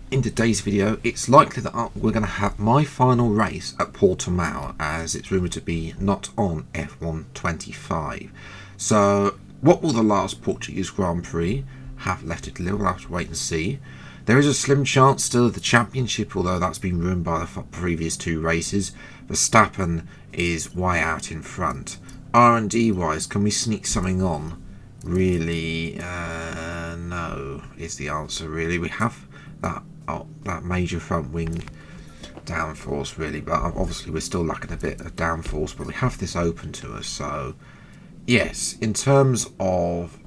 in today's video, it's likely that we're going to have my final race at Portimao, as it's rumoured to be not on F1 25. So, what will the last Portuguese Grand Prix have left it to live? We'll have to wait and see. There is a slim chance still of the championship, although that's been ruined by the previous two races. Verstappen is way out in front. R&D wise, can we sneak something on? Really, no, is the answer really. We have that major front wing downforce really, but obviously we're still lacking a bit of downforce, but we have this open to us. So yes, in terms of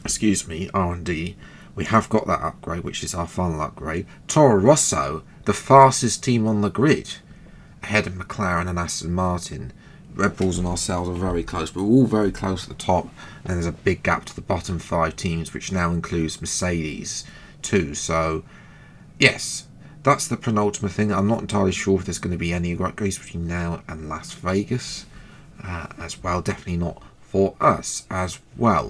R&D, we have got that upgrade, which is our final upgrade. Toro Rosso, the fastest team on the grid, ahead of McLaren and Aston Martin. Red Bulls and ourselves are very close, but we're all very close at the top, and there's a big gap to the bottom 5 teams, which now includes Mercedes too. So yes, that's the penultimate thing. I'm not entirely sure if there's going to be any race between now and Las Vegas as well. Definitely not for us as well.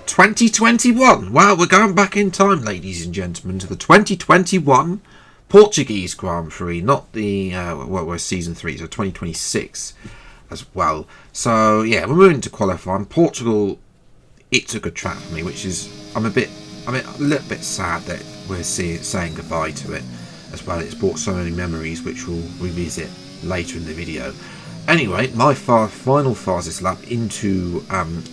2021. Wow, we're going back in time, ladies and gentlemen, to the 2021 Portuguese Grand Prix, not the we're season 3, so 2026 as well. So yeah, we're moving to qualifying. Portugal, it's a good track for me, which is I'm a little bit sad that we're saying goodbye to it as well. It's brought so many memories, which we'll revisit later in the video. Anyway, my final fastest lap into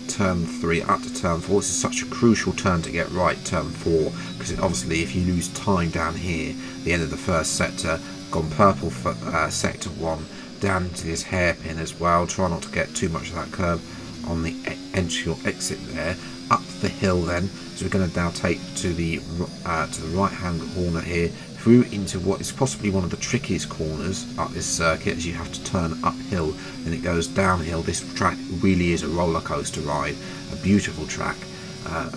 turn 3 up to turn 4. This is such a crucial turn to get right, turn 4, because obviously if you lose time down here, the end of the first sector, gone purple for sector 1, down into this hairpin as well. Try not to get too much of that curb on the entry or exit there. Up the hill then, so we're going to now take to the right hand corner here, through into what is possibly one of the trickiest corners up this circuit, as you have to turn uphill and it goes downhill. This track really is a roller coaster ride, a beautiful track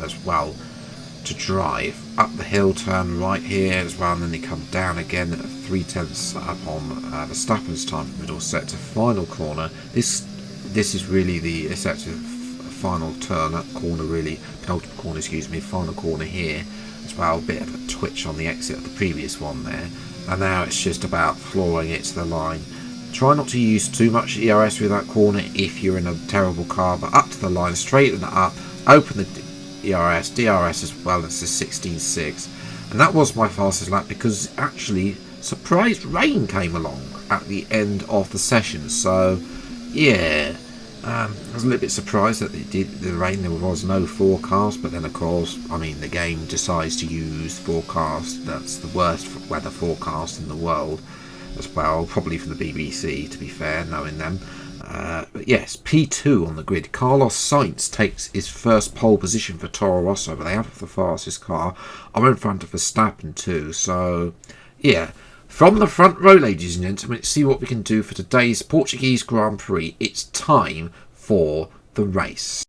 as well to drive. Up the hill, turn right here as well, and then they come down again at 3/10 up on Verstappen's time for middle sector. Final corner. This is really the effective final turn up corner, really penultimate corner, final corner here as well. A bit of a twitch on the exit of the previous one there, and now it's just about flooring it to the line. Try not to use too much ERS through that corner if you're in a terrible car, but up to the line, straighten it up, open the ERS, DRS as well. It's a 16.6, and that was my fastest lap because actually surprised rain came along at the end of the session. So yeah, I was a little bit surprised that it did the rain. There was no forecast, but then of course, I mean, the game decides to use forecast. That's the worst weather forecast in the world as well, probably from the BBC, to be fair, knowing them. But yes, P2 on the grid. Carlos Sainz takes his first pole position for Toro Rosso, but they have the fastest car. I'm in front of Verstappen too. So yeah, from the front row, ladies and gentlemen, let's see what we can do for today's Portuguese Grand Prix. It's time for the race.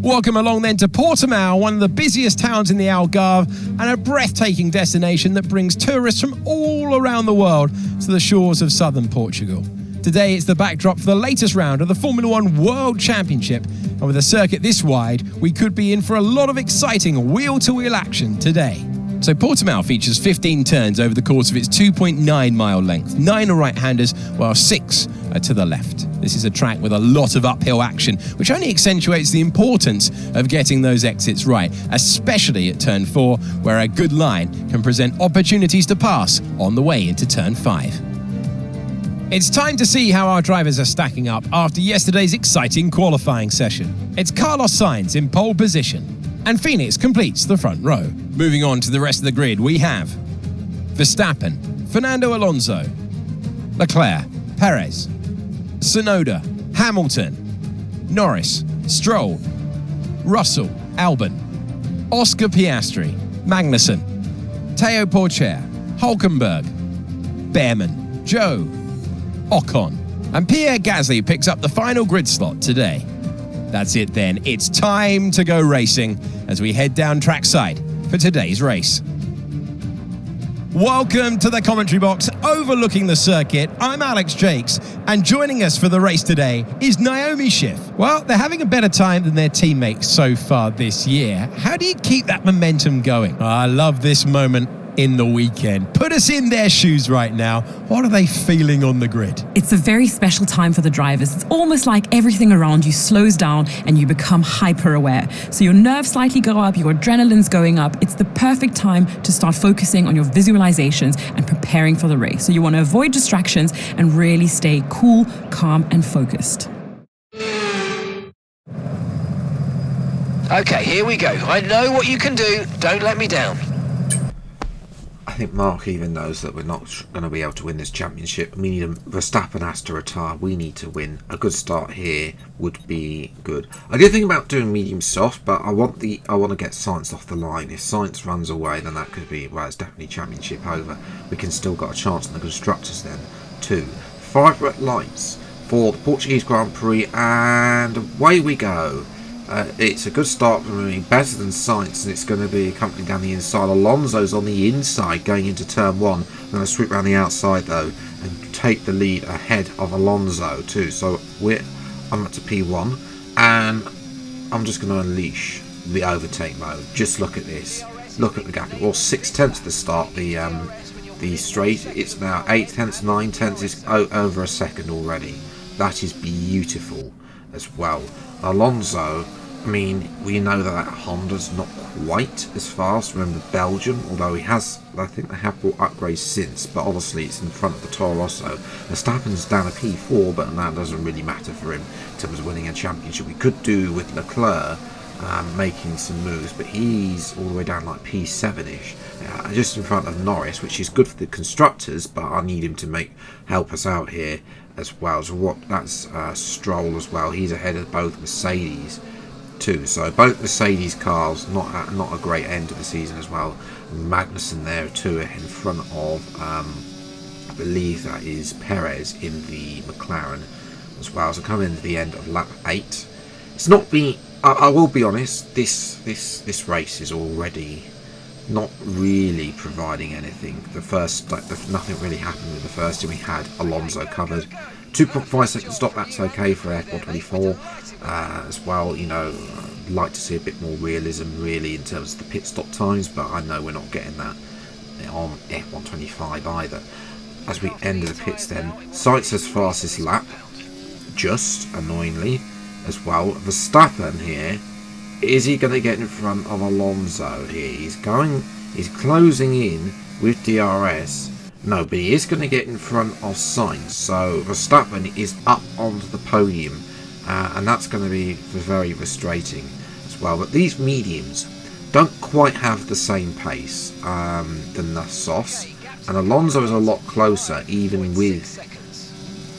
Welcome along then to Portimao, one of the busiest towns in the Algarve and a breathtaking destination that brings tourists from all around the world to the shores of southern Portugal. Today it's the backdrop for the latest round of the Formula One World Championship, and with a circuit this wide, we could be in for a lot of exciting wheel-to-wheel action today. So Portimao features 15 turns over the course of its 2.9 mile length. 9 are right-handers, while 6 are to the left. This is a track with a lot of uphill action, which only accentuates the importance of getting those exits right, especially at turn 4, where a good line can present opportunities to pass on the way into turn 5. It's time to see how our drivers are stacking up after yesterday's exciting qualifying session. It's Carlos Sainz in pole position, and Phoenix completes the front row. Moving on to the rest of the grid, we have Verstappen, Fernando Alonso, Leclerc, Perez, Tsunoda, Hamilton, Norris, Stroll, Russell, Albon, Oscar Piastri, Magnussen, Teo Porcher, Hulkenberg, Behrman, Joe, Ocon, and Pierre Gasly picks up the final grid slot today. That's it then, it's time to go racing as we head down trackside for today's race. Welcome to the commentary box overlooking the circuit. I'm Alex Jakes, and joining us for the race today is Naomi Schiff. Well, they're having a better time than their teammates so far this year. How do you keep that momentum going? I love this moment in the weekend. Put us in their shoes right now. What are they feeling on the grid? It's a very special time for the drivers. It's almost like everything around you slows down and you become hyper aware. So your nerves slightly go up, your adrenaline's going up. It's the perfect time to start focusing on your visualizations and preparing for the race. So you want to avoid distractions and really stay cool, calm, and focused. Okay, here we go. I know what you can do. Don't let me down. I think Mark even knows that we're not going to be able to win this championship. We need Verstappen has to retire. We need to win. A good start here would be good. I did think about doing medium soft, but I want to get Sainz off the line. If Sainz runs away, then that could be, well, it's definitely championship over. We can still got a chance in the constructors then too. 5 red lights for the Portuguese Grand Prix, and away we go. It's a good start for me, better than Sainz, and it's going to be accompanied down the inside. Alonso's on the inside going into turn 1. I'm going to sweep around the outside though and take the lead ahead of Alonso too. So I'm up to P1, and I'm just going to unleash the overtake mode. Just look at this. Look at the gap. It was 6 tenths at the start. The straight. It's now 8 tenths, 9 tenths. It's over a second already. That is beautiful as well. Alonso, I mean, we know that Honda's not quite as fast. Remember Belgium, although I think they have brought upgrades since, but obviously it's in front of the Toro Rosso. Verstappen's down a P4, but that doesn't really matter for him in terms of winning a championship. We could do with Leclerc making some moves, but he's all the way down like P7-ish, just in front of Norris, which is good for the constructors, but I need him to help us out here as well. So that's Stroll as well. He's ahead of both Mercedes too. So both Mercedes cars not a great end to the season as well. Magnussen there too in front of I believe that is Perez in the McLaren as well. So coming into the end of lap 8. It's not been. I will be honest. This race is already not really providing anything. Nothing really happened with the first year. We had Alonso covered. 2.5 second stop, that's okay for F124 as well. You know, I'd like to see a bit more realism really in terms of the pit stop times, but I know we're not getting that on F125 either. As we enter the pits then, Sainz says fastest lap, just annoyingly as well. Verstappen here, is he going to get in front of Alonso here? He's closing in with DRS. No, but he is going to get in front of Sainz. So Verstappen is up onto the podium, and that's going to be very frustrating as well. But these mediums don't quite have the same pace than the softs, and Alonso is a lot closer, even with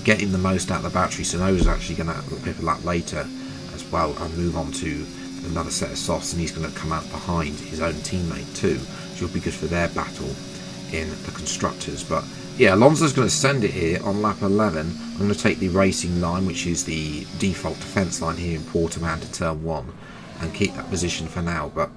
getting the most out of the battery. So Noah's actually going to pip a lap later as well and move on to another set of softs, and he's going to come out behind his own teammate too, which will be good for their battle in the constructors. But yeah, Alonso's going to send it here on lap 11. I'm going to take the racing line, which is the default defence line here in Portimao to turn 1, and keep that position for now. But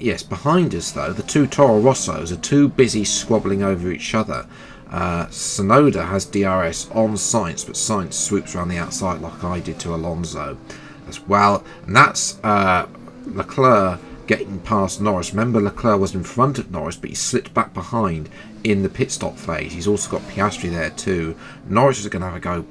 yes, behind us though, the two Toro Rossos are too busy squabbling over each other. Tsunoda has DRS on Sainz, but Sainz swoops around the outside like I did to Alonso as well, and that's Leclerc getting past Norris. Remember, Leclerc was in front of Norris, but he slipped back behind in the pit stop phase. He's also got Piastri there too. Norris is going to have a go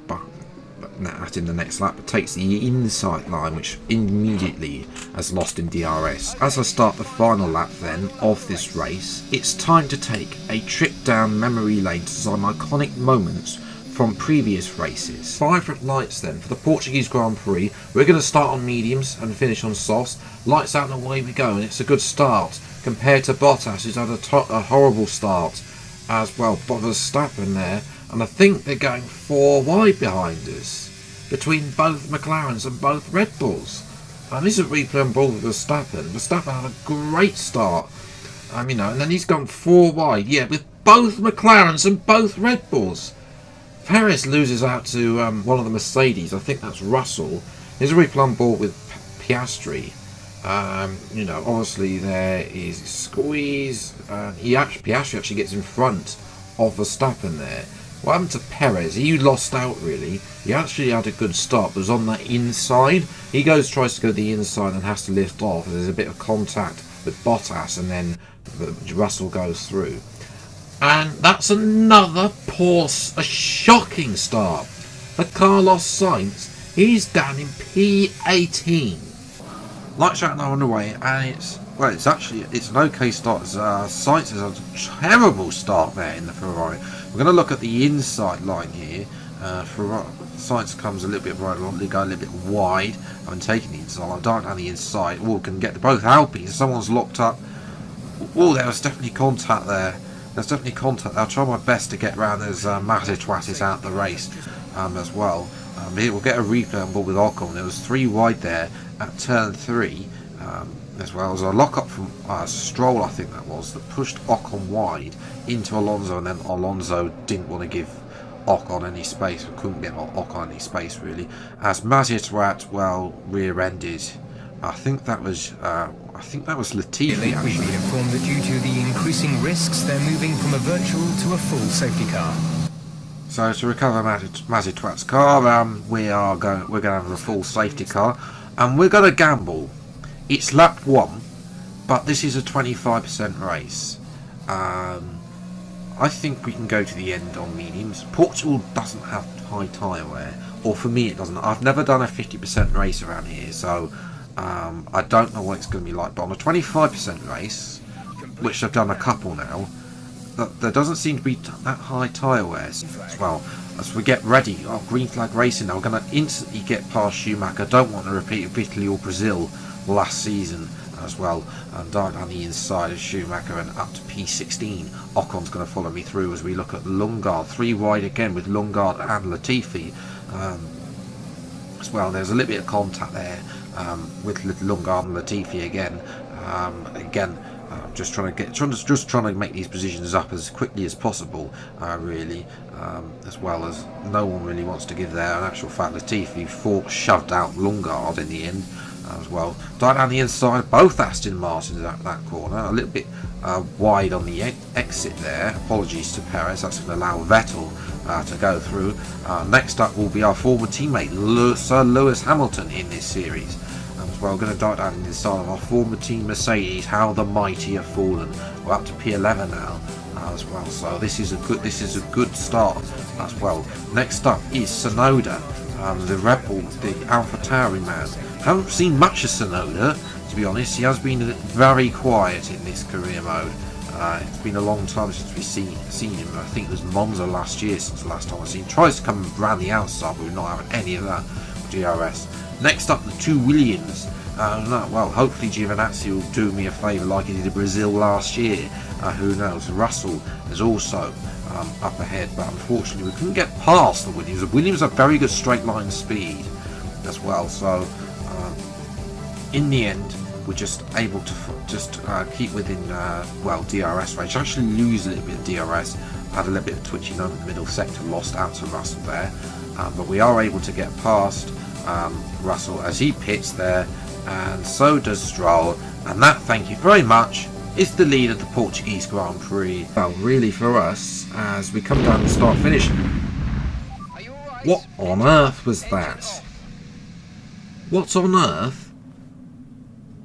at in the next lap, but takes the inside line, which immediately has lost in DRS. As I start the final lap then of this race, it's time to take a trip down memory lane to some iconic moments from previous races. 5 red lights then for the Portuguese Grand Prix. We're going to start on mediums and finish on softs. Lights out and away we go, and it's a good start compared to Bottas, who's had a horrible start as well. Verstappen there, and I think they're going 4 wide behind us between both McLarens and both Red Bulls. And this is a replay on board with Verstappen. Verstappen had a great start, you know, and then he's gone 4 wide, yeah, with both McLarens and both Red Bulls. Perez loses out to one of the Mercedes. I think that's Russell. Here's a replay on board with Piastri. You know, obviously there is squeeze. Piastri actually gets in front of Verstappen there. What happened to Perez? He lost out really. He actually had a good start, but was on that inside. He tries to go the inside and has to lift off. There's a bit of contact with Bottas, and then Russell goes through. And that's another a shocking start for Carlos Sainz. He's down in P18. Lights out now on the way, and it's an okay start. Sainz has a terrible start there in the Ferrari. We're going to look at the inside line here. Sainz comes a little bit right along, they go a little bit wide. I'm taking the inside. I'm darting down the inside. Oh, can get both Alpines. Someone's locked up. Oh, there was definitely contact there. There's definitely contact. I'll try my best to get around those Mazitwatis out the race as well. We'll get a replay on board with Ocon. There was 3 wide there at turn 3 as well. There was a lock up from Stroll, I think that pushed Ocon wide into Alonso, and then Alonso didn't want to give Ocon any space, or couldn't get Ocon any space really, as Mazitwat rear-ended. I think that was Latifi. We've been informed that due to the increasing risks, they're moving from a virtual to a full safety car. So to recover Mazitwat's car, we're going to have a full safety car, and we're going to gamble. It's lap 1, but this is a 25% race. I think we can go to the end on mediums. Portugal doesn't have high tyre wear, or for me it doesn't. I've never done a 50% race around here, so I don't know what it's going to be like. But on a 25% race, which I've done a couple now, there doesn't seem to be that high tyre wear as well. As we get ready, green flag racing now, we're going to instantly get past Schumacher. I don't want to repeat of Italy or Brazil last season as well, and down the inside of Schumacher and up to P16. Ocon's going to follow me through as we look at Lundgaard, 3 wide again with Lundgaard and Latifi as well. There's a little bit of contact there with Lundgaard and Latifi again. Just trying to make these positions up as quickly as possible, really, as well as no one really wants to give there. In actual fact, Latifi shoved out Lundgaard in the end as well. Down the inside, both Aston Martins at that corner, a little bit wide on the exit there. Apologies to Perez. That's going to allow Vettel to go through. Next up will be our former teammate Sir Lewis Hamilton in this series. As well, going to dart down the inside of our former team Mercedes. How the mighty have fallen. We're up to P11 now as well. So this is a good start as well. Next up is Tsunoda, the Red Bull, the AlphaTauri man. Haven't seen much of Tsunoda, to be honest. He has been very quiet in this career mode. It's been a long time since we've seen him. I think it was Monza last year since the last time I've seen him. Tries to come around the outside, but we're not having any of that with DRS. Next up, the 2 Williams. Hopefully Giovinazzi will do me a favour like he did in Brazil last year. Who knows? Russell is also up ahead, but unfortunately we couldn't get past the Williams. The Williams have very good straight line speed as well, so in the end we're just able to keep within DRS range. Actually lose a little bit of DRS, had a little bit of twitching over the middle sector, lost out to Russell there, but we are able to get past Russell as he pits there, and so does Stroll, and that, thank you very much, is the lead of the Portuguese Grand Prix. Well, really for us, as we come down the start finish. What on earth was that? What on earth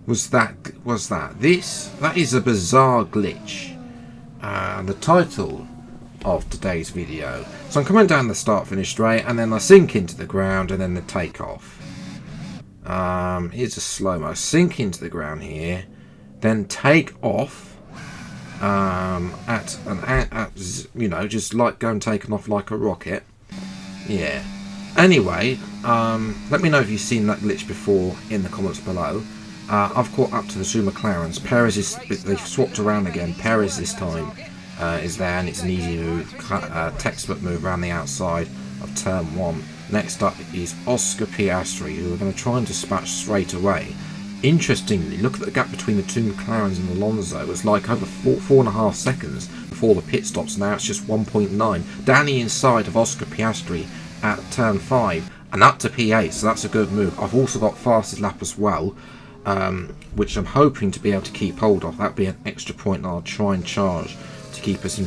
was that? That is a bizarre glitch. And the title of today's video. So I'm coming down the start finish straight, and then I sink into the ground, and then the takeoff. Here's a slow-mo. Sink into the ground here, then take off just like going taking off like a rocket. Yeah. Anyway, let me know if you've seen that glitch before in the comments below. I've caught up to the 2 McLarens. They've swapped around again. Perez this time is there, and it's an easy move, textbook move around the outside of turn 1. Next up is Oscar Piastri, who are going to try and dispatch straight away. Interestingly, look at the gap between the 2 McLarens and Alonso. It was like over 4.5 seconds before the pit stops. Now it's just 1.9. Down the inside of Oscar Piastri at turn 5 and up to P8, so that's a good move. I've also got fastest lap as well. which I'm hoping to be able to keep hold of. That'd be an extra point that I'll try and charge to keep us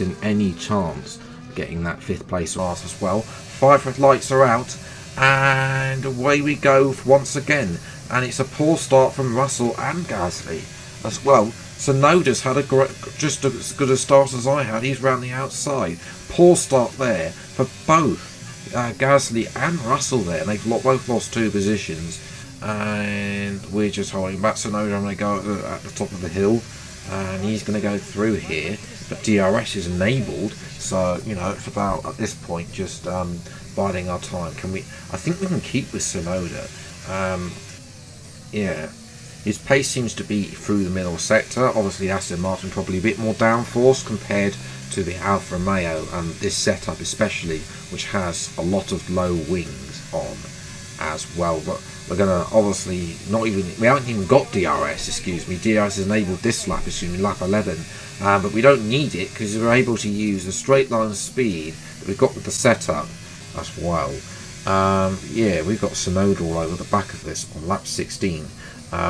in any chance of getting that 5th place last as well. 5 red lights are out, and away we go once again. And it's a poor start from Russell and Gasly as well. Sonoda's had just as good a start as I had. He's round the outside. Poor start there for both Gasly and Russell there. They've both lost 2 positions. And we're just holding back. Sonoda, I'm going to go at the top of the hill. And he's going to go through here. But DRS is enabled. So, you know, it's about, at this point, just biding our time. I think we can keep with Sonoda. Yeah, his pace seems to be through the middle sector. Obviously Aston Martin probably a bit more downforce compared to the Alfa Romeo, and this setup especially, which has a lot of low wings on as well. But we're gonna obviously we haven't even got DRS, DRS is enabled this lap, assuming lap 11, but we don't need it because we're able to use the straight line speed that we've got with the setup as well. Yeah, we've got Sonoda all over the back of this on lap 16.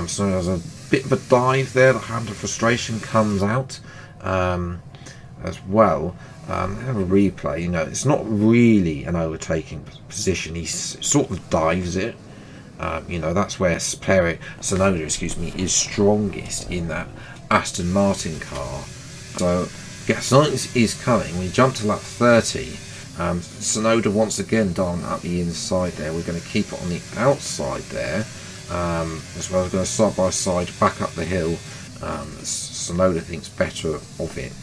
So there's a bit of a dive there. The hand of frustration comes out as well. Have a replay. You know, it's not really an overtaking position. He sort of dives it. You know, that's where Sonoda, is strongest in that Aston Martin car. So, yeah, something is coming. We jump to lap 30. Sonoda once again darting up the inside there. We're going to keep it on the outside there, as well as going side by side back up the hill. Sonoda thinks better of it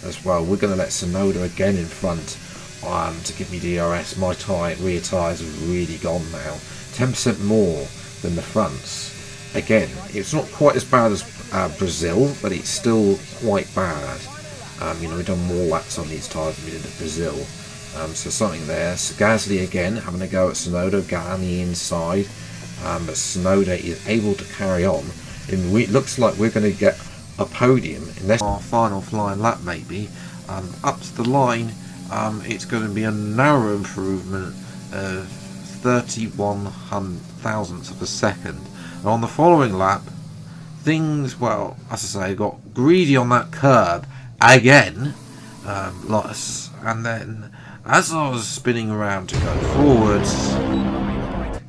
as well. We're going to let Sonoda again in front to give me DRS. My rear tyres have really gone now, 10% more than the fronts. Again, it's not quite as bad as Brazil, but it's still quite bad. You know, we've done more laps on these tyres than we did at Brazil. So something there. So Gasly again having a go at Sonoda, on the inside. But Sonoda is able to carry on. And it looks like we're going to get a podium in this our final flying lap maybe. Up to the line, it's going to be a narrow improvement of 31 thousandths of a second. And on the following lap, things, well, as I say, got greedy on that curb again, and then as I was spinning around to go forwards,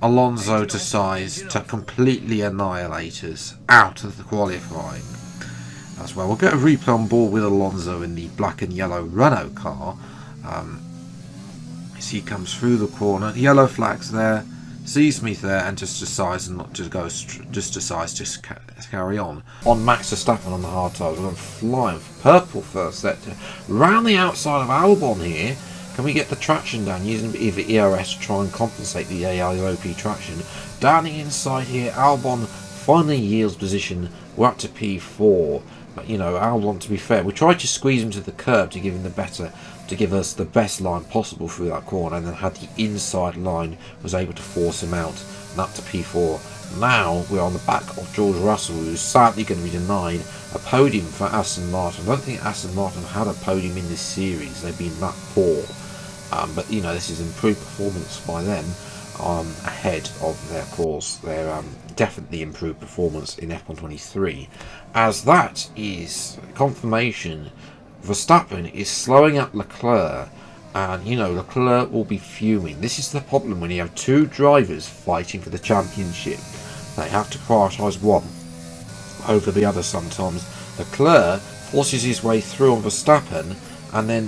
Alonso decides to completely annihilate us out of the qualifying as well. We'll get a replay on board with Alonso in the black and yellow Renault car. As he comes through the corner, yellow flags there, sees me there, and just decides not to go. Decides to carry on. On Max Verstappen on the hard tyres, we're going flying for purple first sector. Round the outside of Albon here. Can we get the traction down using either ERS to try and compensate the AIOP traction? Down the inside here, Albon finally yields position. We're up to P4. But you know, Albon, to be fair, we tried to squeeze him to the curb to give us the best line possible through that corner, and then had the inside line, was able to force him out and up to P4. Now we're on the back of George Russell, who's sadly going to be denied a podium for Aston Martin. I don't think Aston Martin have had a podium in this series. They've been that poor. But you know, this is improved performance by them ahead of their course. They're definitely improved performance in F123, as that is confirmation Verstappen is slowing up Leclerc, and you know, Leclerc will be fuming. This is the problem when you have two drivers fighting for the championship. They have to prioritise one over the other sometimes. Leclerc forces his way through on Verstappen, and then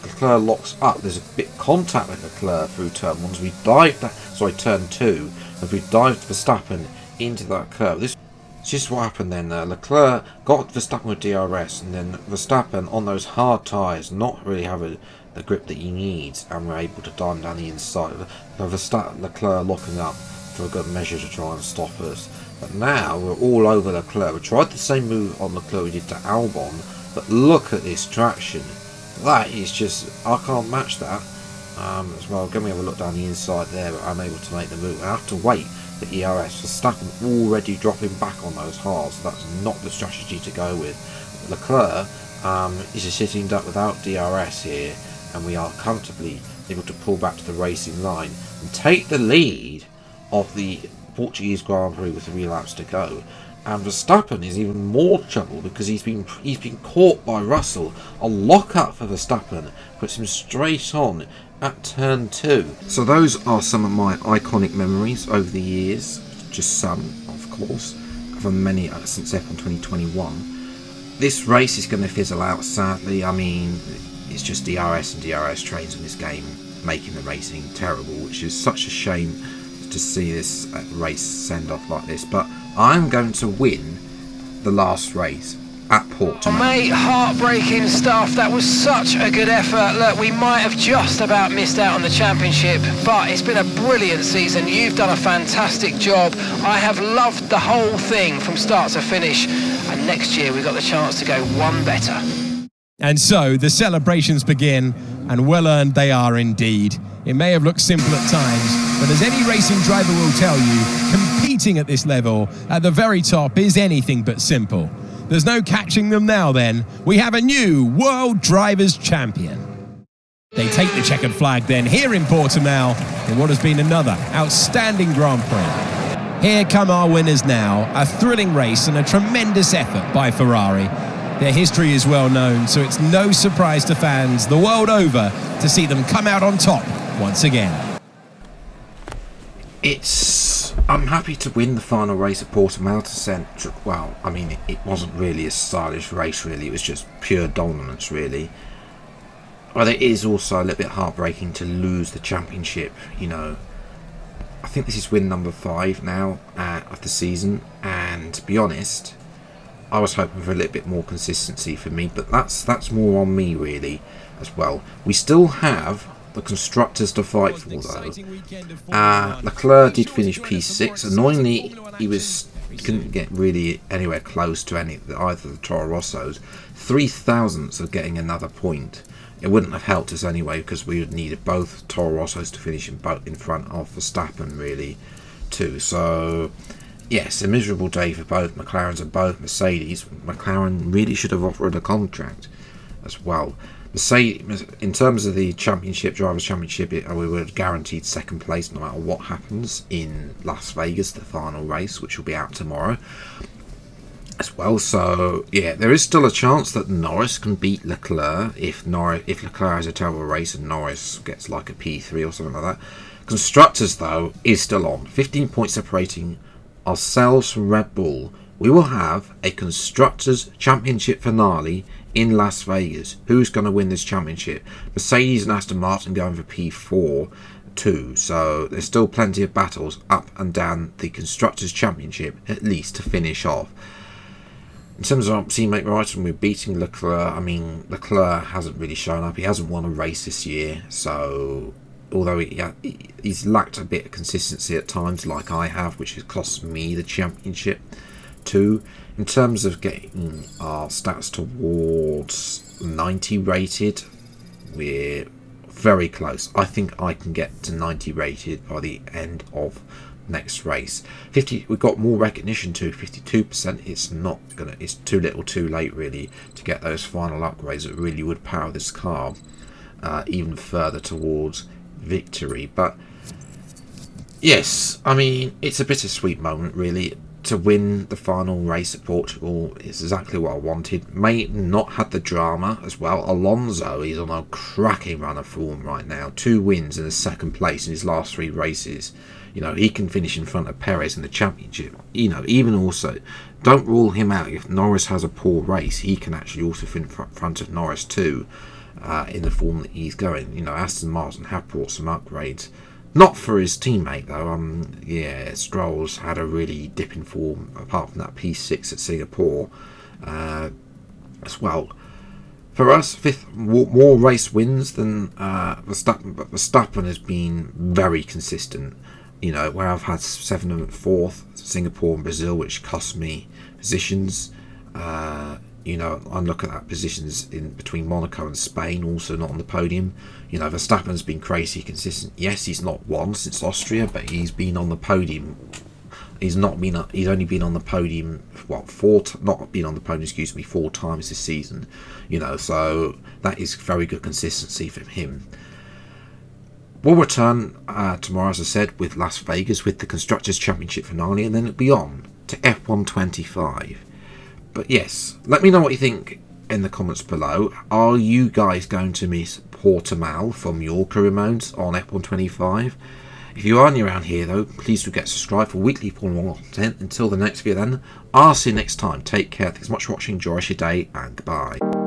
Leclerc locks up. There's a bit of contact with Leclerc through turn 1. As we dived turn 2, as we dived Verstappen into that curve. This is just what happened then. Leclerc got Verstappen with DRS, and then Verstappen on those hard tyres not really having the grip that he needs, and we're able to dive down the inside. Leclerc locking up for a good measure to try and stop us. But now we're all over Leclerc. We tried the same move on Leclerc we did to Albon, but look at this traction. That is just, I can't match that as well. Can we have a look down the inside there, but I'm able to make the move. I have to wait for ERS. Verstappen already dropping back on those hards, so that's not the strategy to go with. Leclerc is just sitting duck without DRS here, and we are comfortably able to pull back to the racing line and take the lead of the Portuguese Grand Prix with 3 laps to go. And Verstappen is even more trouble because he's been caught by Russell. A lock-up for Verstappen puts him straight on at turn 2. So those are some of my iconic memories over the years. Just some, of course, from many since F1 2021. This race is going to fizzle out, sadly. I mean, it's just DRS and DRS trains in this game making the racing terrible, which is such a shame to see this race send off like this. But I'm going to win the last race at Portimao. Mate, heartbreaking stuff. That was such a good effort. Look, we might have just about missed out on the championship, but it's been a brilliant season. You've done a fantastic job. I have loved the whole thing from start to finish, and next year we've got the chance to go one better. And so the celebrations begin, and well earned they are indeed. It may have looked simple at times, but as any racing driver will tell you, competing at this level, at the very top, is anything but simple. There's no catching them now then. We have a new World Drivers' Champion. They take the checkered flag then here in Portimao in what has been another outstanding Grand Prix. Here come our winners now, a thrilling race and a tremendous effort by Ferrari. Their history is well known, so it's no surprise to fans the world over to see them come out on top once again. I'm happy to win the final race at Portimao to send. Well, I mean, it wasn't really a stylish race, really. It was just pure dominance, really. But it is also a little bit heartbreaking to lose the championship, you know. I think this is win number 5 now of the season, and to be honest, I was hoping for a little bit more consistency for me, but that's more on me, really, as well. We still have the constructors to fight for, though. Leclerc did finish P6. Annoyingly, he couldn't get really anywhere close to either the Toro Rossos. 3,000ths of getting another point. It wouldn't have helped us anyway, because we would needed both Toro Rossos to finish in front of Verstappen, really, too. So yes, a miserable day for both McLarens and both Mercedes. McLaren really should have offered a contract as well. Mercedes, in terms of the championship, Drivers' Championship, we were guaranteed second place no matter what happens in Las Vegas, the final race, which will be out tomorrow as well. So yeah, there is still a chance that Norris can beat Leclerc if Leclerc has a terrible race and Norris gets like a P3 or something like that. Constructors, though, is still on. 15 points separating ourselves from Red Bull. We will have a Constructors' Championship finale in Las Vegas. Who's going to win this championship? Mercedes and Aston Martin going for P4 too. So there's still plenty of battles up and down the Constructors' Championship, at least to finish off. In terms of our teammate Ryton, we're beating Leclerc. I mean, Leclerc hasn't really shown up. He hasn't won a race this year, so although he's lacked a bit of consistency at times, like I have, which has cost me the championship too. In terms of getting our stats towards 90 rated, we're very close. I think I can get to 90 rated by the end of next race. 50, we've got more recognition too. 52%. It's too little, too late, really, to get those final upgrades that really would power this car even further towards victory. But yes, I mean, it's a bittersweet moment, really. To win the final race at Portugal is exactly what I wanted. May not have the drama as well. Alonso is on a cracking run of form right now. 2 wins and a second place in his last 3 races. You know, he can finish in front of Perez in the championship. You know, even also, don't rule him out. If Norris has a poor race, he can actually also finish in front of Norris too, in the form that he's going. You know, Aston Martin have brought some upgrades. Not for his teammate, though. Yeah, Stroll's had a really dip in form, apart from that P6 at Singapore as well. For us, 5th, more race wins than Verstappen, but Verstappen has been very consistent. You know, where I've had 7th and 4th, Singapore and Brazil, which cost me positions. You know, I look at that positions in between Monaco and Spain, also not on the podium. You know, Verstappen's been crazy consistent. Yes, he's not won since Austria, but he's been on the podium. He's only been on the podium, four times this season. You know, so that is very good consistency from him. We'll return tomorrow, as I said, with Las Vegas, with the Constructors' Championship finale, and then it'll be on to F125. But yes, let me know what you think in the comments below. Are you guys going to miss Portimao from your career modes on F125? If you are new around here though, please do get subscribed for weekly Formula 1 content. Until the next video then, I'll see you next time. Take care, thanks so much for watching, enjoy your day, and goodbye.